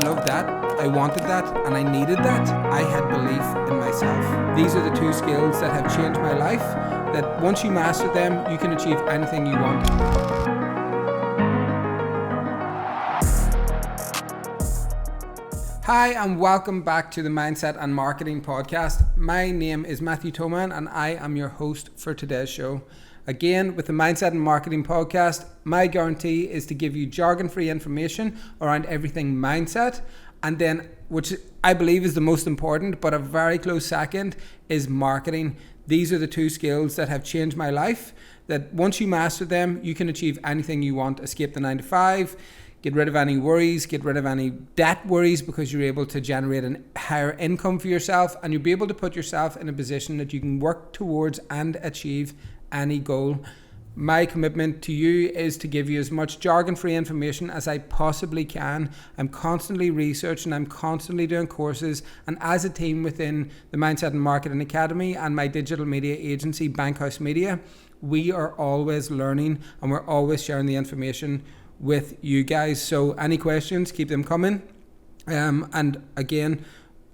loved that, I wanted that, and I needed that. I had belief in myself. These are the two skills that have changed my life, that once you master them, you can achieve anything you want. Hi, and welcome back to the Mindset and Marketing Podcast. My name is Matthew Toman, and I am your host for today's show. Again, with the Mindset and Marketing Podcast, my guarantee is to give you jargon-free information around everything mindset, and then, which I believe is the most important, but a very close second, is marketing. These are the two skills that have changed my life, that once you master them, you can achieve anything you want. Escape the 9-to-5, get rid of any worries, get rid of any debt worries, because you're able to generate a higher income for yourself, and you'll be able to put yourself in a position that you can work towards and achieve any goal. My commitment to you is to give you as much jargon-free information as I possibly can. I'm constantly researching, I'm constantly doing courses, and as a team within the Mindset and Marketing Academy and my digital media agency, Bankhouse Media, we are always learning and we're always sharing the information with you guys. So any questions, keep them coming. And again,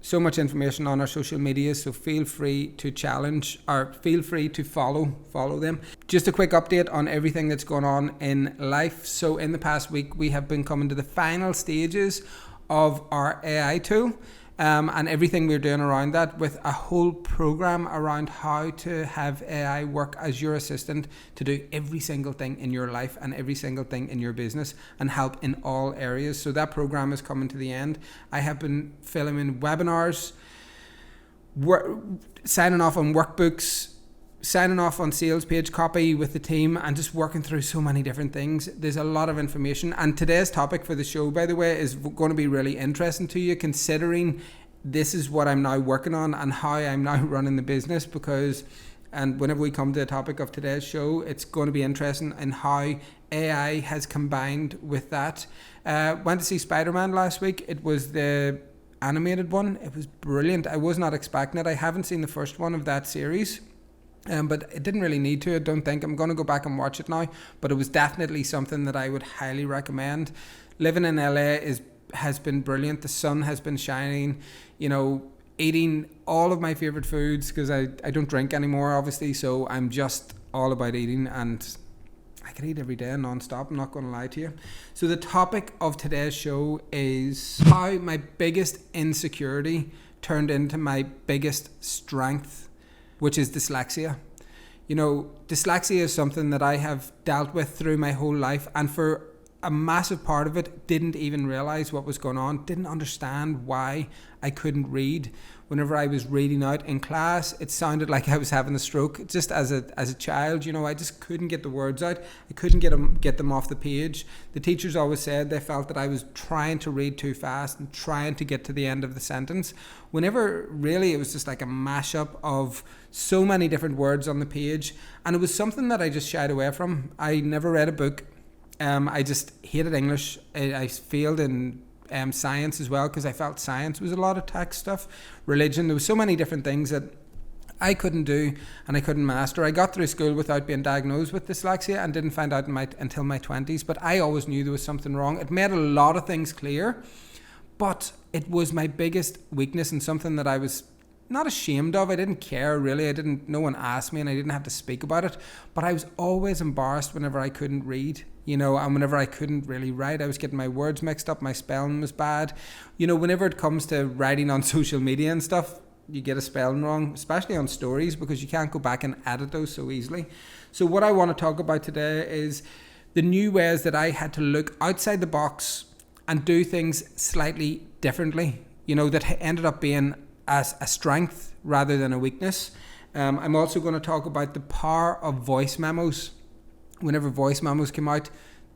so much information on our social media, so feel free to challenge or feel free to follow them. Just a quick update on everything that's going on in life. So in the past week, we have been coming to the final stages of our AI tool. And everything we're doing around that, with a whole program around how to have AI work as your assistant to do every single thing in your life and every single thing in your business and help in all areas. So that program is coming to the end. I have been filming webinars, signing off on workbooks, signing off on sales page copy with the team, and just working through so many different things. There's a lot of information, and today's topic for the show, by the way, is going to be really interesting to you, considering this is what I'm now working on and how I'm now running the business. And whenever we come to the topic of today's show, it's going to be interesting in how AI has combined with that. Went to see Spider-Man last week. It was the animated one. It was brilliant. I was not expecting it. I haven't seen the first one of that series. But it didn't really need to, I don't think. I'm going to go back and watch it now, but it was definitely something that I would highly recommend. Living in LA has been brilliant. The sun has been shining, eating all of my favorite foods, because I don't drink anymore, obviously, so I'm just all about eating, and I could eat every day non-stop, I'm not going to lie to you. So the topic of today's show is how my biggest insecurity turned into my biggest strength, which is dyslexia. Dyslexia is something that I have dealt with through my whole life, and for a massive part of it, didn't even realize what was going on, didn't understand why I couldn't read. Whenever I was reading out in class, it sounded like I was having a stroke. Just as a child, I just couldn't get the words out. I couldn't get them off the page. The teachers always said they felt that I was trying to read too fast and trying to get to the end of the sentence, whenever really it was just like a mashup of so many different words on the page. And it was something that I just shied away from. I never read a book. I just hated English. I failed in science as well, because I felt science was a lot of text stuff. Religion, there was so many different things that I couldn't do and I couldn't master. I got through school without being diagnosed with dyslexia and didn't find out until my 20s, but I always knew there was something wrong. It made a lot of things clear, but it was my biggest weakness and something that I was not ashamed of. I didn't care really. No one asked me and I didn't have to speak about it, but I was always embarrassed whenever I couldn't read, and whenever I couldn't really write. I was getting my words mixed up, my spelling was bad. Whenever it comes to writing on social media and stuff, you get a spelling wrong, especially on stories, because you can't go back and edit those so easily. So what I want to talk about today is the new ways that I had to look outside the box and do things slightly differently, that ended up being as a strength rather than a weakness. I'm also going to talk about the power of voice memos. Whenever voice memos came out,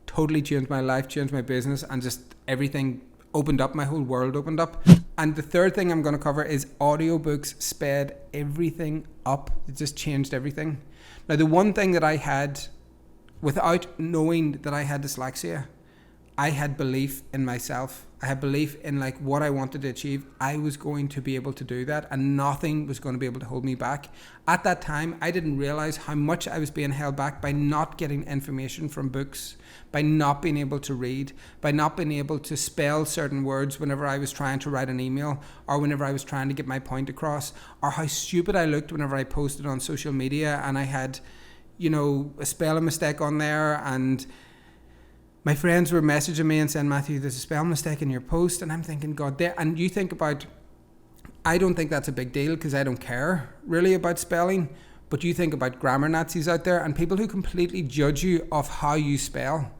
totally changed my life, changed my business, and just everything opened up, my whole world opened up. And the third thing I'm going to cover is audiobooks sped everything up. It just changed everything. Now, the one thing that I had, without knowing that I had dyslexia, I had belief in myself. I had belief in like what I wanted to achieve. I was going to be able to do that, and nothing was going to be able to hold me back. At that time, I didn't realize how much I was being held back by not getting information from books, by not being able to read, by not being able to spell certain words whenever I was trying to write an email, or whenever I was trying to get my point across, or how stupid I looked whenever I posted on social media and I had, a spelling mistake on there, and my friends were messaging me and saying, Matthew, there's a spelling mistake in your post. And I'm thinking, God, there. And you think about, I don't think that's a big deal because I don't care really about spelling. But you think about grammar Nazis out there and people who completely judge you of how you spell.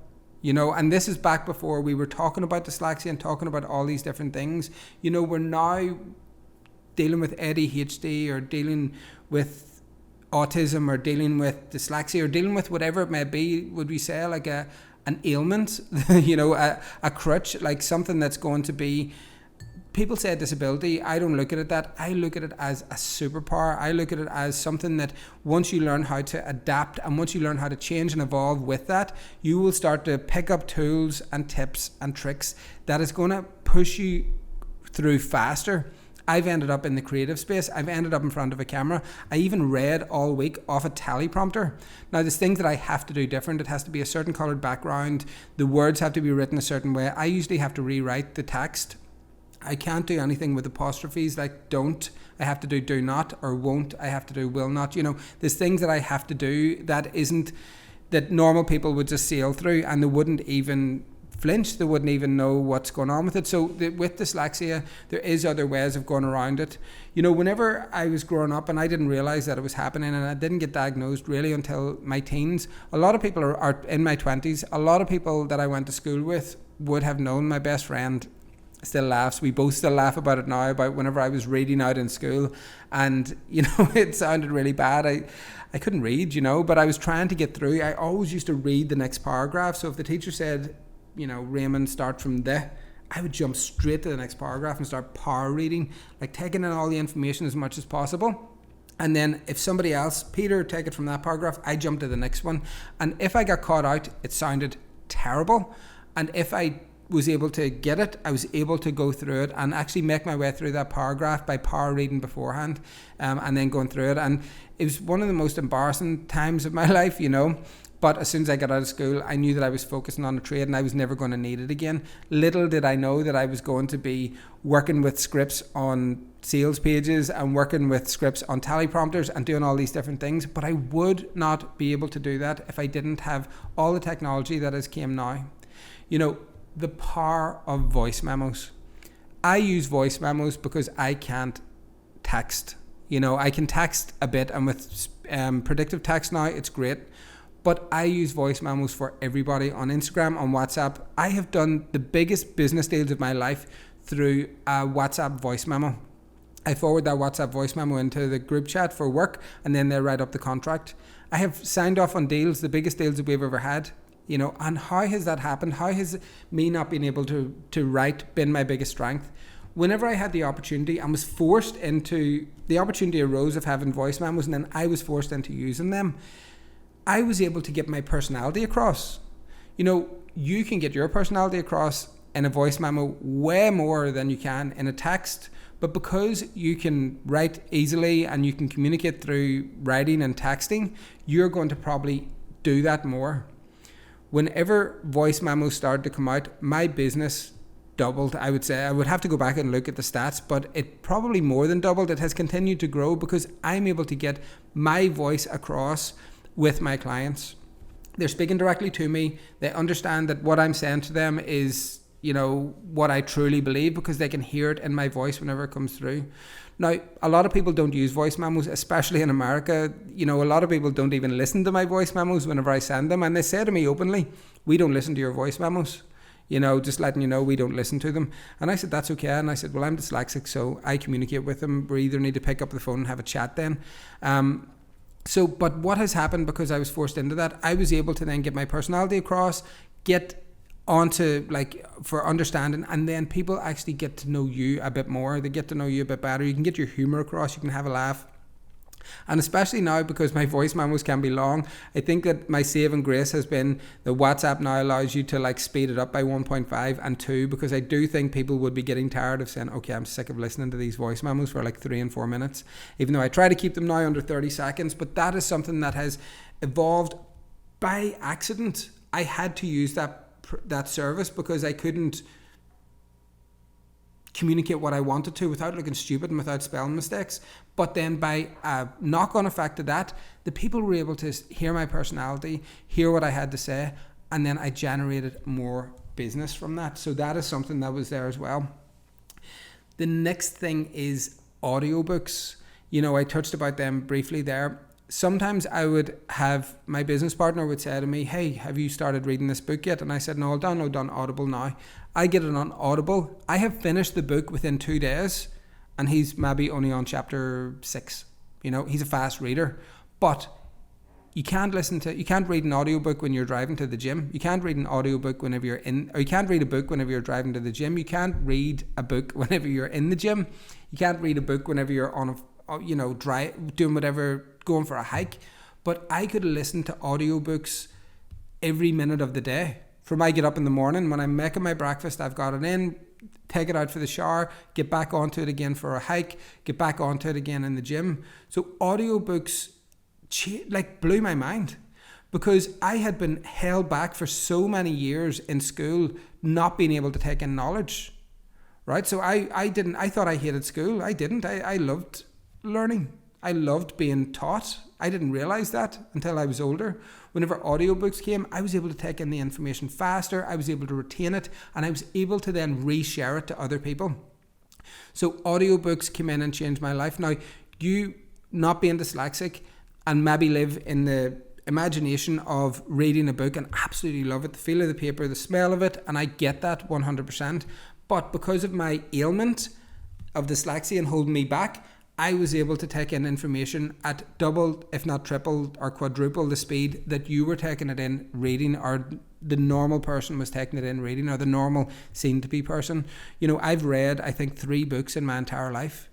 And this is back before we were talking about dyslexia and talking about all these different things. We're now dealing with ADHD or dealing with autism or dealing with dyslexia or dealing with whatever it may be. Would we say like an ailment, a crutch, like something that's going to be, people say a disability. I don't look at it that. I look at it as a superpower. I look at it as something that once you learn how to adapt and once you learn how to change and evolve with that, you will start to pick up tools and tips and tricks that is going to push you through faster. I've ended up in the creative space. I've ended up in front of a camera. I even read all week off a teleprompter. Now, there's things that I have to do different. It has to be a certain coloured background. The words have to be written a certain way. I usually have to rewrite the text. I can't do anything with apostrophes like don't. I have to do not, or won't. I have to do will not. There's things that I have to do that normal people would just sail through and they wouldn't even flinch. They wouldn't even know what's going on with it. So with dyslexia, there is other ways of going around it. Whenever I was growing up and I didn't realize that it was happening, and I didn't get diagnosed really until my teens. A lot of people are in my 20s. A lot of people that I went to school with would have known. My best friend still laughs. We both still laugh about it now, about whenever I was reading out in school, and it sounded really bad. I couldn't read, but I was trying to get through. I always used to read the next paragraph. So if the teacher said, Raymond, start from I would jump straight to the next paragraph and start power reading, like taking in all the information as much as possible. And then if somebody else, Peter, take it from that paragraph, I jump to the next one. And if I got caught out, it sounded terrible. And if I was able to get it, I was able to go through it and actually make my way through that paragraph by power reading beforehand, and then going through it. And it was one of the most embarrassing times of my life, But as soon as I got out of school, I knew that I was focusing on a trade and I was never going to need it again. Little did I know that I was going to be working with scripts on sales pages and working with scripts on teleprompters and doing all these different things. But I would not be able to do that if I didn't have all the technology that has came now. The power of voice memos. I use voice memos because I can't text. I can text a bit, and with predictive text now, it's great. But I use voice memos for everybody on Instagram, on WhatsApp. I have done the biggest business deals of my life through a WhatsApp voice memo. I forward that WhatsApp voice memo into the group chat for work, and then they write up the contract. I have signed off on deals, the biggest deals that we've ever had. And how has that happened? How has me not being able to write been my biggest strength? Whenever I had the opportunity and was forced into, the opportunity arose of having voice memos, and then I was forced into using them, I was able to get my personality across. You can get your personality across in a voice memo way more than you can in a text, but because you can write easily and you can communicate through writing and texting, you're going to probably do that more. Whenever voice memos started to come out, my business doubled. I would say I would have to go back and look at the stats, but it probably more than doubled. It has continued to grow because I'm able to get my voice across with my clients. They're speaking directly to me. They understand that what I'm saying to them is, what I truly believe, because they can hear it in my voice whenever it comes through. Now, a lot of people don't use voice memos, especially in America. A lot of people don't even listen to my voice memos whenever I send them. And they say to me openly, we don't listen to your voice memos. Just letting you know, we don't listen to them. And I said, that's okay. And I said, well, I'm dyslexic, so I communicate with them. We either need to pick up the phone and have a chat then. But what has happened, because I was forced into that, I was able to then get my personality across, get onto for understanding, and then people actually get to know you a bit more. They get to know you a bit better. You can get your humor across, you can have a laugh. And especially now, because my voice memos can be long, I think that my saving grace has been that WhatsApp now allows you to like speed it up by 1.5 and 2, because I do think people would be getting tired of saying, okay, I'm sick of listening to these voice memos for like 3 and 4 minutes, even though I try to keep them now under 30 seconds. But that is something that has evolved by accident. I had to use that service because I couldn't communicate what I wanted to without looking stupid and without spelling mistakes. But then by a knock-on effect of that, the people were able to hear my personality, hear what I had to say, and then I generated more business from that. So that is something that was there as well. The next thing is audiobooks. You know, I touched about them briefly there. Sometimes I would have, my business partner would say to me, hey, have you started reading this book yet? And I said, no, I'll download on Audible now. I get it on Audible. I have finished the book within 2 days, and he's maybe only on chapter 6. You know, he's a fast reader. But you can't read an audiobook when you're driving to the gym. You can't read an audiobook whenever you're you can't read a book whenever you're driving to the gym. You can't read a book whenever you're in the gym. You can't read a book whenever you're on doing whatever, going for a hike. But I could listen to audiobooks every minute of the day. From I get up in the morning, when I'm making my breakfast, I've got it in, take it out for the shower, get back onto it again for a hike, get back onto it again in the gym. So audiobooks blew my mind, because I had been held back for so many years in school, not being able to take in knowledge. Right? So I thought I hated school. I didn't. I loved learning. I loved being taught. I didn't realize that until I was older. Whenever audiobooks came, I was able to take in the information faster, I was able to retain it, and I was able to then reshare it to other people. So audiobooks came in and changed my life. Now, you not being dyslexic and maybe live in the imagination of reading a book and absolutely love it, the feel of the paper, the smell of it, and I get that 100%. But because of my ailment of dyslexia and holding me back, I was able to take in information at double, if not triple or quadruple the speed that you were taking it in reading, or the normal person was taking it in reading, or the normal seemed to be person. You know, I've read, I think, 3 books in my entire life.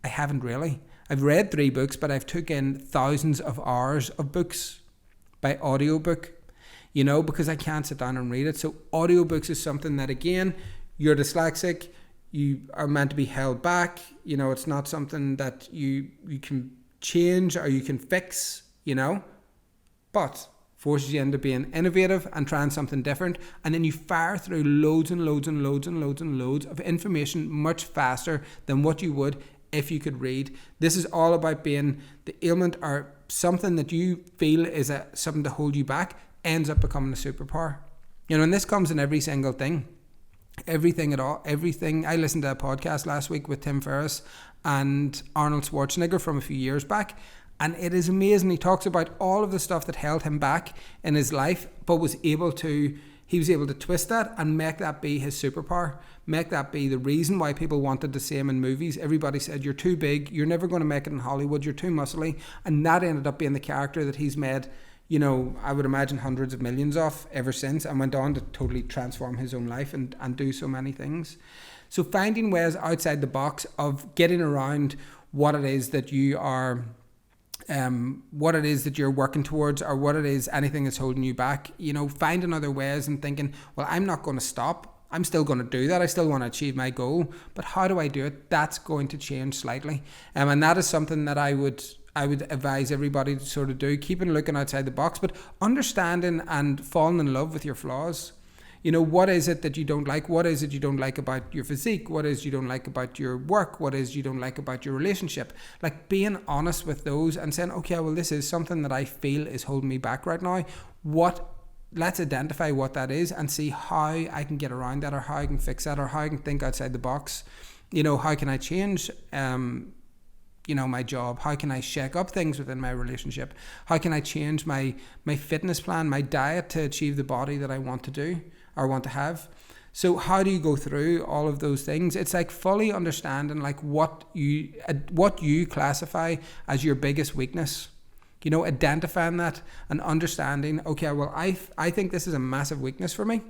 I haven't really. I've read 3 books, but I've took in thousands of hours of books by audiobook, you know, because I can't sit down and read it. So audiobooks is something that, again, you're dyslexic, you are meant to be held back. You know, it's not something that you can change or you can fix, you know, but forces you into being innovative and trying something different. And then you fire through loads and loads and loads and loads and loads of information much faster than what you would if you could read. This is all about being the ailment or something that you feel is something to hold you back ends up becoming a superpower. You know, and this comes in every single thing. Everything at all, everything. I listened to a podcast last week with Tim Ferriss and Arnold Schwarzenegger from a few years back, and it is amazing. He talks about all of the stuff that held him back in his life, but he was able to twist that and make that be his superpower, make that be the reason why people wanted to see him in movies. Everybody said, you're too big, you're never going to make it in Hollywood, you're too muscly, and that ended up being the character that he's made, you know, I would imagine hundreds of millions of ever since, and went on to totally transform his own life and do so many things. So finding ways outside the box of getting around what it is that you are, what it is that you're working towards, or what it is, anything that's holding you back, you know, finding other ways and thinking, well, I'm not going to stop. I'm still going to do that. I still want to achieve my goal, but how do I do it? That's going to change slightly. And that is something that I would advise everybody to sort of do, keeping looking outside the box, but understanding and falling in love with your flaws. You know, what is it that you don't like? What is it you don't like about your physique? What is you don't like about your work? What is you don't like about your relationship? Like being honest with those and saying, okay, well, this is something that I feel is holding me back right now. Let's identify what that is and see how I can get around that, or how I can fix that, or how I can think outside the box. You know, how can I change you know, my job? How can I shake up things within my relationship? How can I change my fitness plan, my diet, to achieve the body that I want to do or want to have? So how do you go through all of those things? It's like fully understanding like what you classify as your biggest weakness. You know, identifying that and understanding, okay, well, I think this is a massive weakness for me,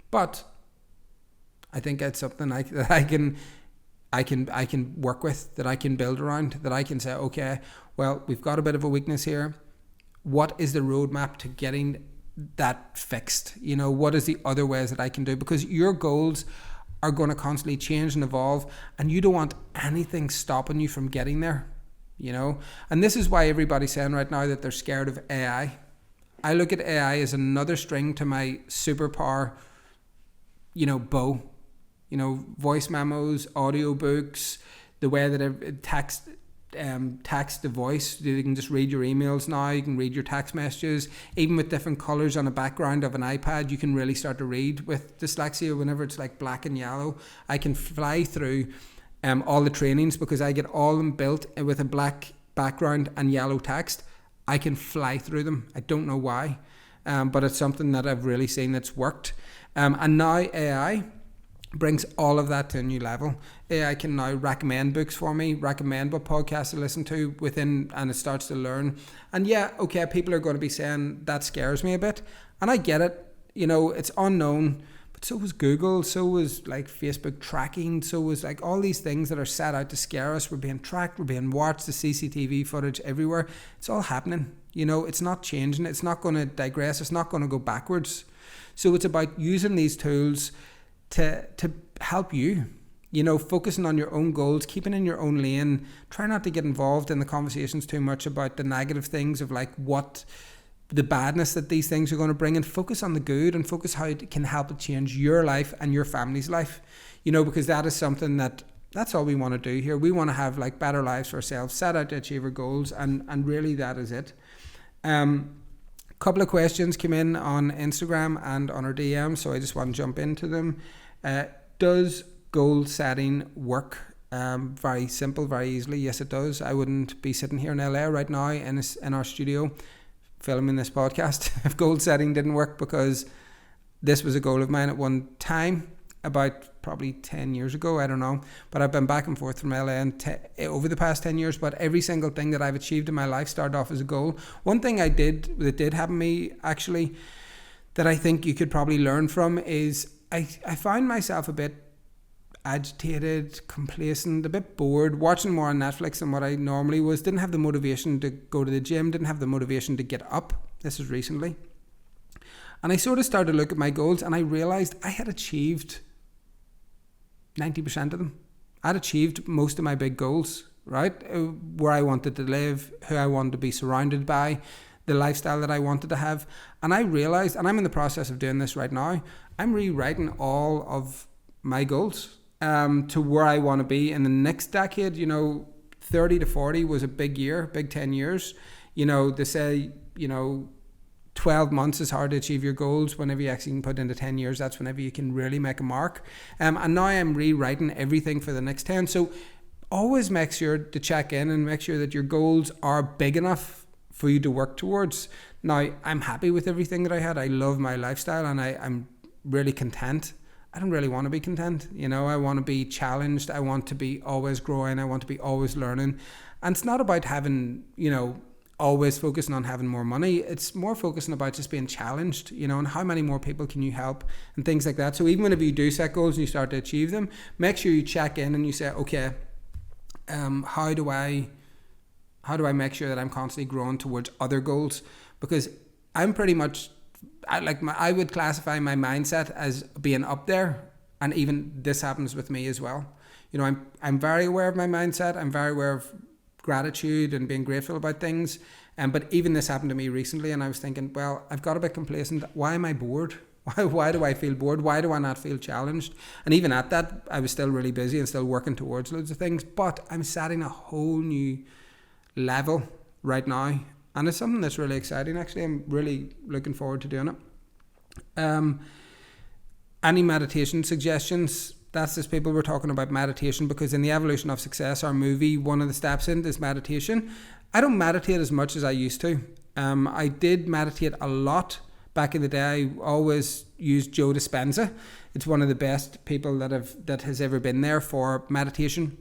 but I think it's something that I can work with, that I can build around, that I can say, okay, well, we've got a bit of a weakness here. What is the roadmap to getting that fixed? You know, what is the other ways that I can do? Because your goals are going to constantly change and evolve, and you don't want anything stopping you from getting there, you know. And this is why everybody's saying right now that they're scared of AI. I look at AI as another string to my superpower, you know, bow. You know, voice memos, audio books, the way that it text to voice. You can just read your emails now. You can read your text messages, even with different colors on a background of an iPad. You can really start to read with dyslexia. Whenever it's like black and yellow, I can fly through all the trainings because I get all of them built with a black background and yellow text. I can fly through them. I don't know why, but it's something that I've really seen that's worked. And now AI brings all of that to a new level. AI can now recommend books for me, recommend what podcasts to listen to within, and it starts to learn. And yeah, okay, people are going to be saying that scares me a bit, and I get it. You know, it's unknown, but so was Google, so was like Facebook tracking, so was like all these things that are set out to scare us. We're being tracked, we're being watched, the CCTV footage everywhere. It's all happening. You know, it's not changing. It's not going to digress. It's not going to go backwards. So it's about using these tools to help you, you know, focusing on your own goals, keeping in your own lane. Try not to get involved in the conversations too much about the negative things of like what the badness that these things are going to bring, and focus on the good and focus how it can help to change your life and your family's life, you know, because that is something that's all we want to do here. We want to have like better lives for ourselves, set out to achieve our goals, and really that is it. Couple of questions came in on Instagram and on our DM, so I just want to jump into them. Does goal setting work? Very simple, very easily. Yes, it does. I wouldn't be sitting here in LA right now in our studio filming this podcast if goal setting didn't work, because this was a goal of mine at one time, about probably 10 years ago, I don't know, but I've been back and forth from LA over the past 10 years, but every single thing that I've achieved in my life started off as a goal. One thing that did happen to me actually that I think you could probably learn from is I found myself a bit agitated, complacent, a bit bored, watching more on Netflix than what I normally was. Didn't have the motivation to go to the gym, didn't have the motivation to get up. This is recently. And I sort of started to look at my goals, and I realized I had achieved 90% of them. I'd achieved most of my big goals, right? Where I wanted to live, who I wanted to be surrounded by, the lifestyle that I wanted to have. And I realized, and I'm in the process of doing this right now, I'm rewriting all of my goals to where I want to be in the next decade. You know, 30 to 40 was a big year, big 10 years. You know, they say, you know, 12 months is hard to achieve your goals. Whenever you actually can put into 10 years, that's whenever you can really make a mark. And now I'm rewriting everything for the next 10. So always make sure to check in and make sure that your goals are big enough for you to work towards. Now, I'm happy with everything that I had. I love my lifestyle, and I'm really content. I don't really want to be content. You know, I want to be challenged. I want to be always growing. I want to be always learning. And it's not about having, you know, always focusing on having more money. It's more focusing about just being challenged, you know, and how many more people can you help and things like that. So even whenever you do set goals and you start to achieve them, make sure you check in and you say, okay, how do I make sure that I'm constantly growing towards other goals? Because I'm pretty much, I would classify my mindset as being up there, and even this happens with me as well. You know, I'm very aware of my mindset. I'm very aware of gratitude and being grateful about things. But even this happened to me recently, and I was thinking, well, I've got a bit complacent. Why am I bored? Why do I feel bored? Why do I not feel challenged? And even at that, I was still really busy and still working towards loads of things. But I'm setting a whole new level right now, and it's something that's really exciting. Actually, I'm really looking forward to doing it. Any meditation suggestions? That's just people were talking about meditation, because in the Evolution of Success, our movie, one of the steps in is meditation. I don't meditate as much as I used to. I did meditate a lot back in the day. I always used Joe Dispenza. It's one of the best people that has ever been there for meditation.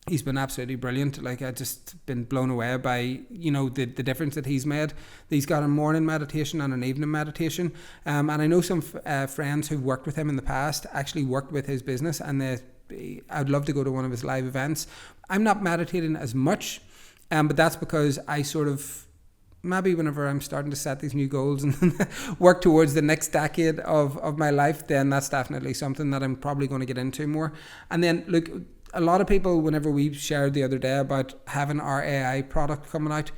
He's been absolutely brilliant. Like, I've just been blown away by, you know, the difference that he's made. He's got a morning meditation and an evening meditation. And I know some friends who've worked with him in the past actually worked with his business, and I'd love to go to one of his live events. I'm not meditating as much, but that's because I sort of, maybe whenever I'm starting to set these new goals and work towards the next decade of my life, then that's definitely something that I'm probably going to get into more. And then look, a lot of people, whenever we shared the other day about having our AI product coming out,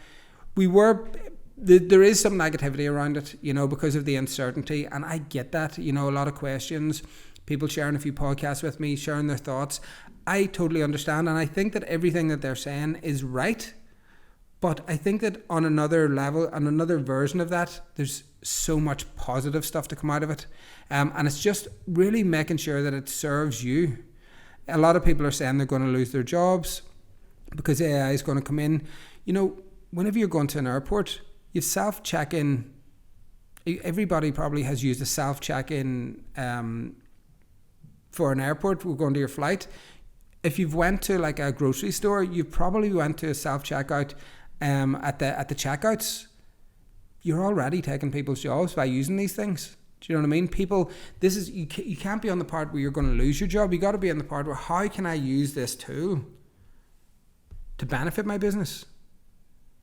there is some negativity around it, because of the uncertainty. And I get that, a lot of questions, people sharing a few podcasts with me, sharing their thoughts. I totally understand. And I think that everything that they're saying is right. But I think that on another level, on another version of that, there's so much positive stuff to come out of it. And it's just really making sure that it serves you. A lot of people are saying they're going to lose their jobs because AI is going to come in. Whenever you're going to an airport, you self-check-in. Everybody probably has used a self-check-in for an airport. We're going to your flight. If you've went to like a grocery store, you've probably went to a self-checkout at the checkouts. You're already taking people's jobs by using these things. Do you know what I mean? People, you can't be on the part where you're going to lose your job. You got to be on the part where, how can I use this tool to benefit my business,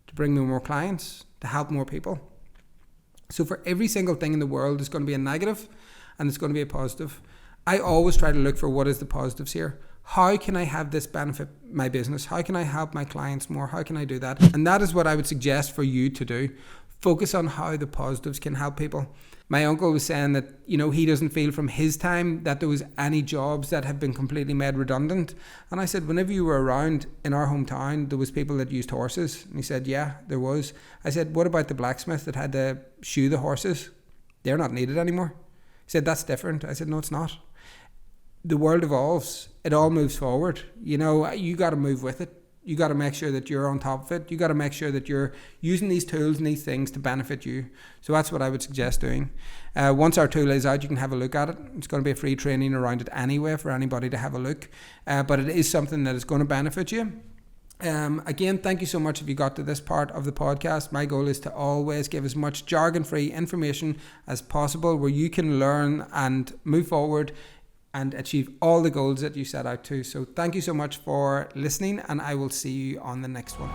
to bring me more clients, to help more people? So for every single thing in the world, there's going to be a negative and there's going to be a positive. I always try to look for what is the positives here. How can I have this benefit my business? How can I help my clients more? How can I do that? And that is what I would suggest for you to do. Focus on how the positives can help people. My uncle was saying that, he doesn't feel from his time that there was any jobs that have been completely made redundant. And I said, whenever you were around in our hometown, there was people that used horses. And he said, yeah, there was. I said, what about the blacksmith that had to shoe the horses? They're not needed anymore. He said, that's different. I said, no, it's not. The world evolves. It all moves forward. You got to move with it. You got to make sure that you're on top of it. You got to make sure that you're using these tools and these things to benefit you. So that's what I would suggest doing. Once our tool is out, you can have a look at it. It's going to be a free training around it anyway for anybody to have a look. But it is something that is going to benefit you. Again, thank you so much if you got to this part of the podcast. My goal is to always give as much jargon-free information as possible where you can learn and move forward and achieve all the goals that you set out to. So thank you so much for listening, and I will see you on the next one.